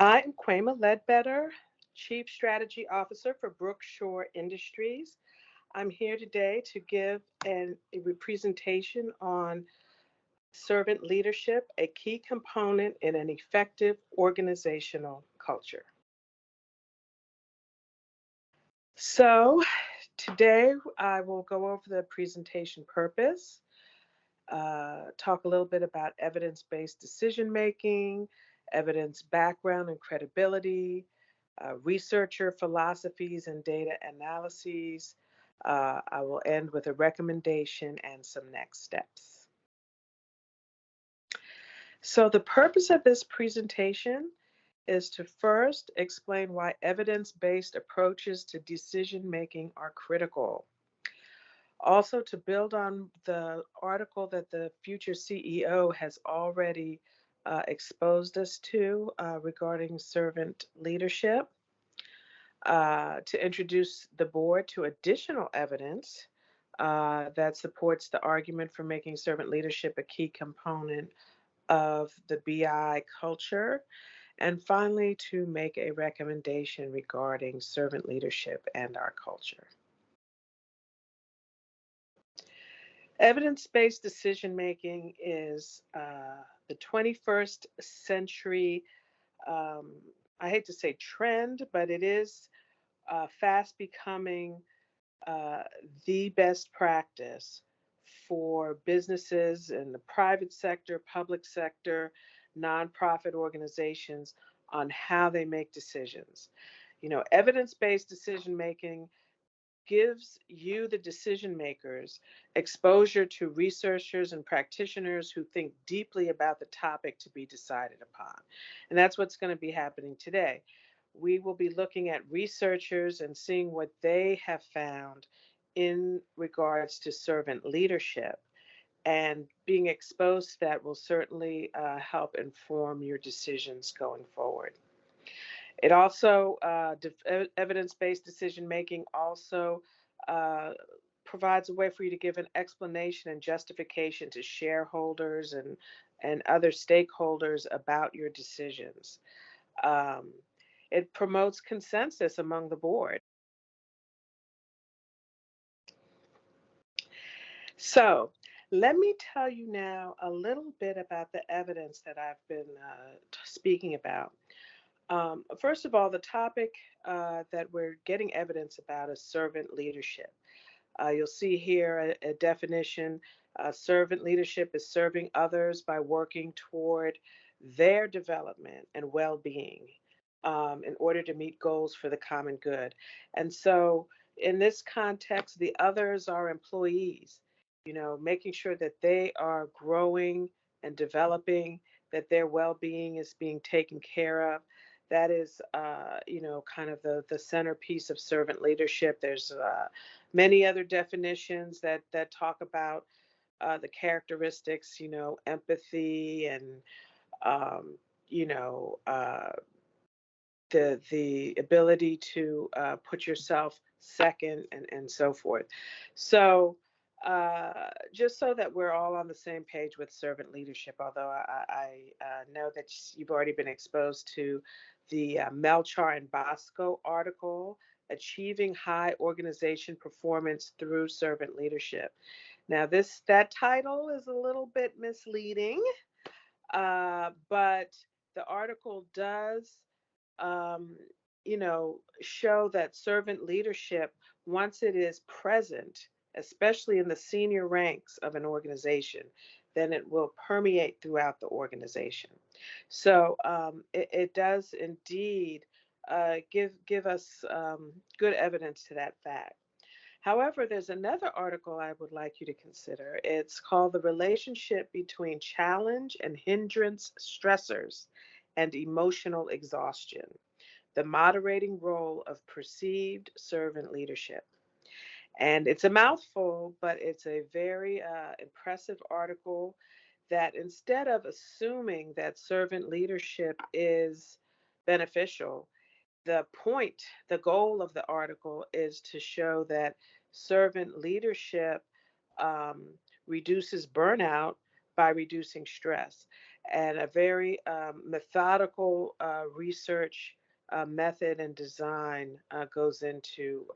I'm Quema Ledbetter, Chief Strategy Officer for Brookshore Industries. I'm here today to give a presentation on servant leadership, a key component in an effective organizational culture. So, today I will go over the presentation purpose, talk a little bit about evidence based decision making, evidence background and credibility, researcher philosophies and data analyses. I will end with a recommendation and some next steps. So, the purpose of this presentation is to first explain why evidence based approaches to decision making are critical. Also, to build on the article that the future CEO has already exposed us to regarding servant leadership, to introduce the board to additional evidence that supports the argument for making servant leadership a key component of the BI culture, and finally, to make a recommendation regarding servant leadership and our culture. Evidence based decision making is the 21st century, um, I hate to say trend, but it is fast becoming uh, the best practice for businesses in the private sector, public sector, nonprofit organizations on how they make decisions. Evidence based decision making gives you, the decision makers, exposure to researchers and practitioners who think deeply about the topic to be decided upon. And that's what's going to be happening today. We will be looking at researchers and seeing what they have found in regards to servant leadership. And being exposed to that will certainly help inform your decisions going forward. It also, evidence based decision making also uh, provides a way for you to give an explanation and justification to shareholders and other stakeholders about your decisions. Um, it promotes consensus among the board. So, let me tell you now a little bit about the evidence that I've been speaking about. First of all, the topic that we're getting evidence about is servant leadership. You'll see here a definition. Servant leadership is serving others by working toward their development and well being in order to meet goals for the common good. And so, in this context, the others are employees, making sure that they are growing and developing, that their well being is being taken care of. That is, kind of the centerpiece of servant leadership. There's many other definitions that talk about the characteristics, empathy and um, you know the ability to put yourself second and so forth. So just so that we're all on the same page with servant leadership, although I know that you've already been exposed to the Melchar and Bosco article, Achieving High Organization Performance Through Servant Leadership. Now, that title is a little bit misleading, but the article does, um, show that servant leadership, once it is present, especially in the senior ranks of an organization, then it will permeate throughout the organization. So it does indeed give us good evidence to that fact. However, there's another article I would like you to consider. It's called The Relationship Between Challenge and Hindrance Stressors and Emotional Exhaustion: The Moderating Role of Perceived Servant Leadership. And it's a mouthful, but it's a very impressive article that, instead of assuming that servant leadership is beneficial, the goal of the article is to show that servant leadership um, reduces burnout by reducing stress. and a very methodical research method and design goes into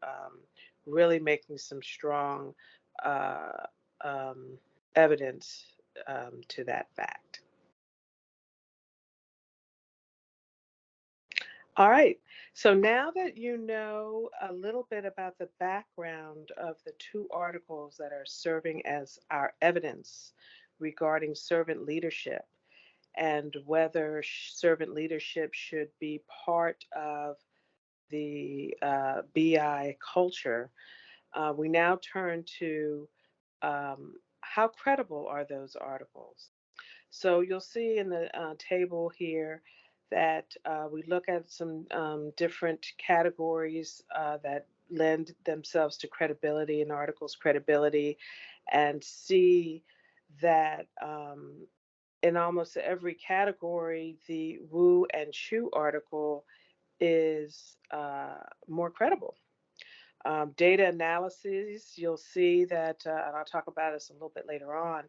really making some strong uh, um, evidence to that fact. All right. So now that you know a little bit about the background of the two articles that are serving as our evidence regarding servant leadership and whether servant leadership should be part of the BI culture, we now turn to how credible are those articles? So you'll see in the table here that we look at some different categories that lend themselves to credibility in articles, credibility, and see that in almost every category, the Wu and Chu article is more credible. Data analysis, you'll see that, and I'll talk about this a little bit later on,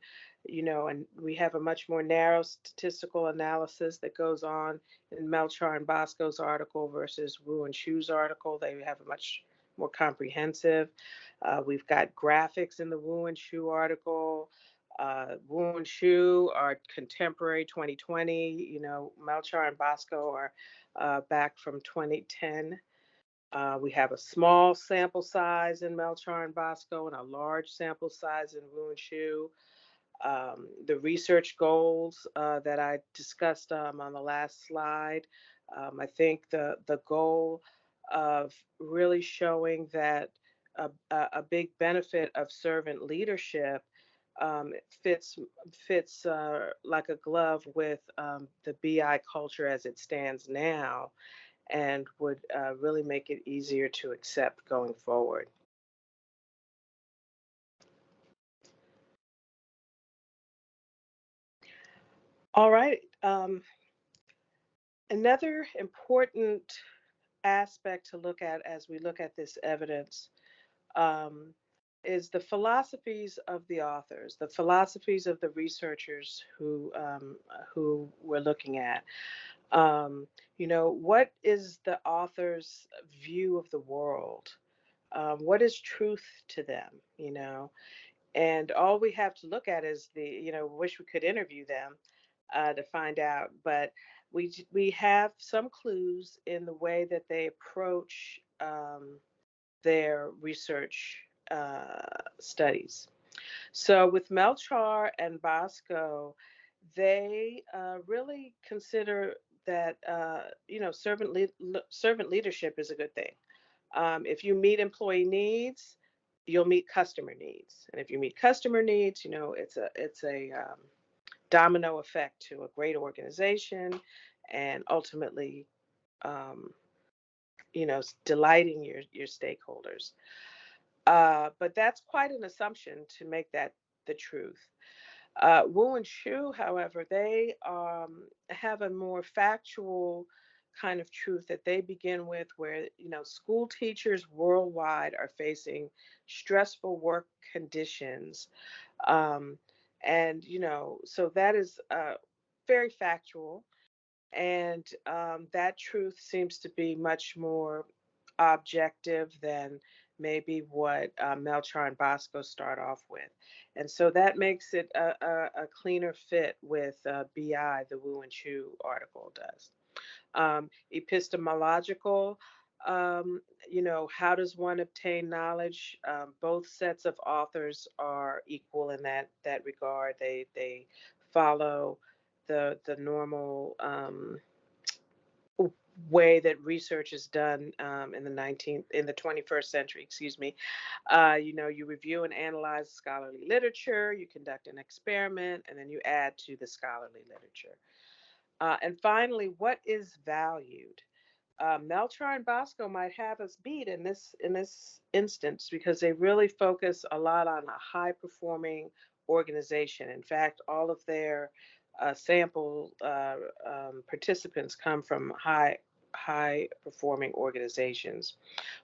and we have a much more narrow statistical analysis that goes on in Melchar and Bosco's article versus Wu and Chu's article. They have a much more comprehensive. We've got graphics in the Wu and Chu article. Wu and Chu are contemporary 2020. Melchar and Bosco are back from 2010. We have a small sample size in Melchar and Bosco and a large sample size in Wu and Shu. The research goals that I discussed on the last slide, I think the goal of really showing that a big benefit of servant leadership fits like a glove with the BI culture as it stands now and would really make it easier to accept going forward. All right. Another important aspect to look at as we look at this evidence um, is the philosophies of the authors, the philosophies of the researchers who we're looking at. What is the author's view of the world? What is truth to them? And all we have to look at is wish we could interview them to find out, but we have some clues in the way that they approach their research studies. So with Melchar and Bosco, they really consider that servant leadership is a good thing. If you meet employee needs, you'll meet customer needs, and if you meet customer needs, it's a domino effect to a great organization, and ultimately, um, delighting your stakeholders. But that's quite an assumption to make that the truth. Wu and Shu, however, they have a more factual kind of truth that they begin with, where school teachers worldwide are facing stressful work conditions, um, and so that is very factual, and that truth seems to be much more objective than maybe what Melchor and Bosco start off with. And so that makes it a cleaner fit with BI, the Wu and Chu article does. Epistemological, how does one obtain knowledge? Both sets of authors are equal in that regard. They follow the normal way that research is done in the 21st century, excuse me. You review and analyze scholarly literature, you conduct an experiment, and then you add to the scholarly literature. And finally, what is valued? Melchor and Bosco might have us beat in this instance because they really focus a lot on a high performing organization. In fact, all of their sample participants come from high performing organizations,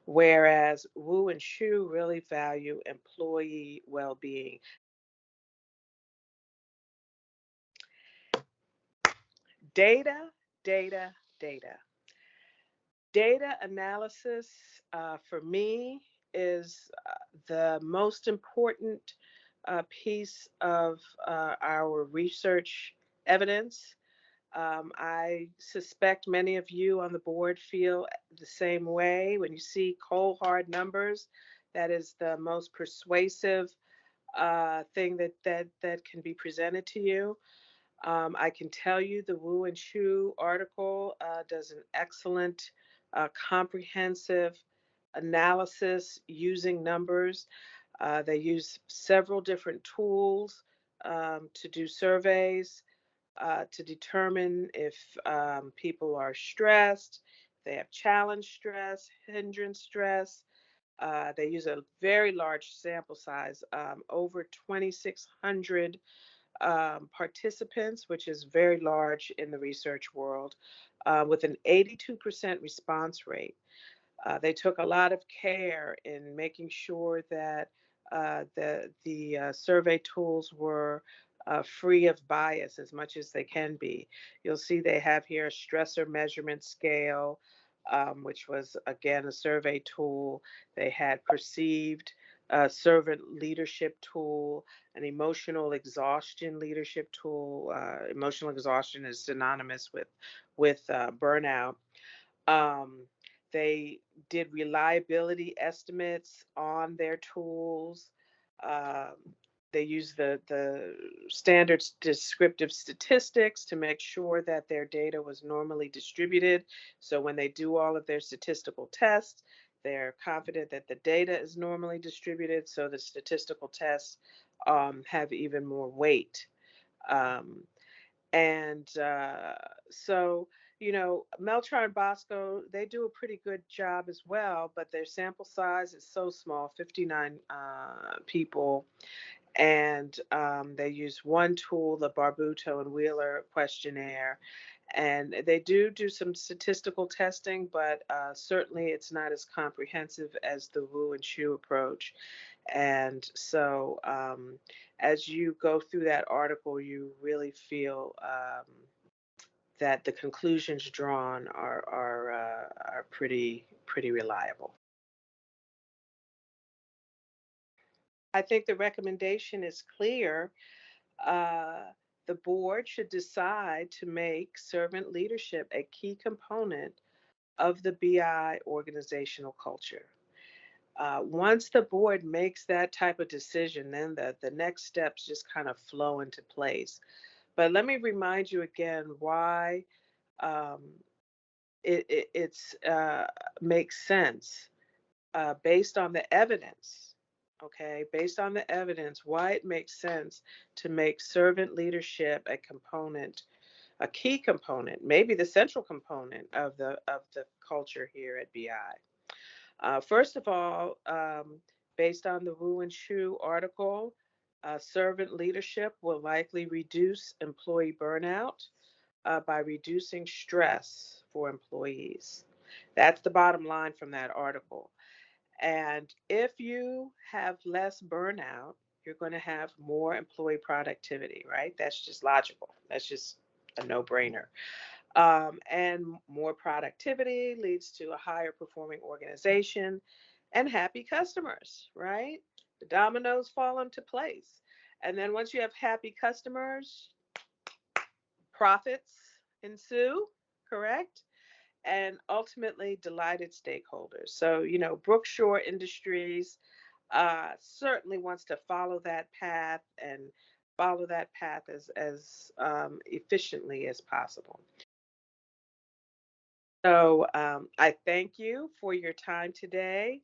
whereas Wu and Shu really value employee well being. Data, data, data. Data analysis for me is the most important piece of our research evidence. I suspect many of you on the board feel the same way. When you see cold, hard numbers, that is the most persuasive thing that can be presented to you. I can tell you the Wu and Chu article does an excellent, comprehensive analysis using numbers. They use several different tools to do surveys to determine if people are stressed, they have challenge stress, hindrance stress. They use a very large sample size, over 2,600 participants, which is very large in the research world, with an 82% response rate. They took a lot of care in making sure that the survey tools were free of bias as much as they can be. You'll see they have here a stressor measurement scale, which was again a survey tool. They had perceived servant leadership tool, an emotional exhaustion leadership tool. Emotional exhaustion is synonymous with burnout. Um, they did reliability estimates on their tools. Um, they use the standard descriptive statistics to make sure that their data was normally distributed. So when they do all of their statistical tests, they're confident that the data is normally distributed. So the statistical tests have even more weight. Um, and so, Melchor and Bosco, they do a pretty good job as well, but their sample size is so small, 59 people. And they use one tool, the Barbuto and Wheeler questionnaire. And they do some statistical testing, but certainly it's not as comprehensive as the Wu and Chu approach. And so, as you go through that article, you really feel that the conclusions drawn are pretty reliable. I think the recommendation is clear. Uh, the board should decide to make servant leadership a key component of the BI organizational culture. Once the board makes that type of decision, then the next steps just kind of flow into place. But let me remind you again why um, it's makes sense based on the evidence. Okay, based on the evidence, why it makes sense to make servant leadership a component, a key component, maybe the central component of the culture here at BI. First of all, based on the Wu and Chu article, servant leadership will likely reduce employee burnout by reducing stress for employees. That's the bottom line from that article. And if you have less burnout, you're going to have more employee productivity, right? That's just logical. That's just a no brainer. And more productivity leads to a higher performing organization and happy customers, right? The dominoes fall into place. And then once you have happy customers, profits ensue, correct? And ultimately delighted stakeholders. So, Brookshore Industries certainly wants to follow that path and follow that path as efficiently as possible. So I thank you for your time today.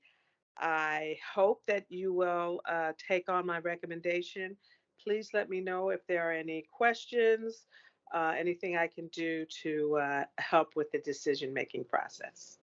I hope that you will take on my recommendation. Please let me know if there are any questions, anything I can do to help with the decision making process.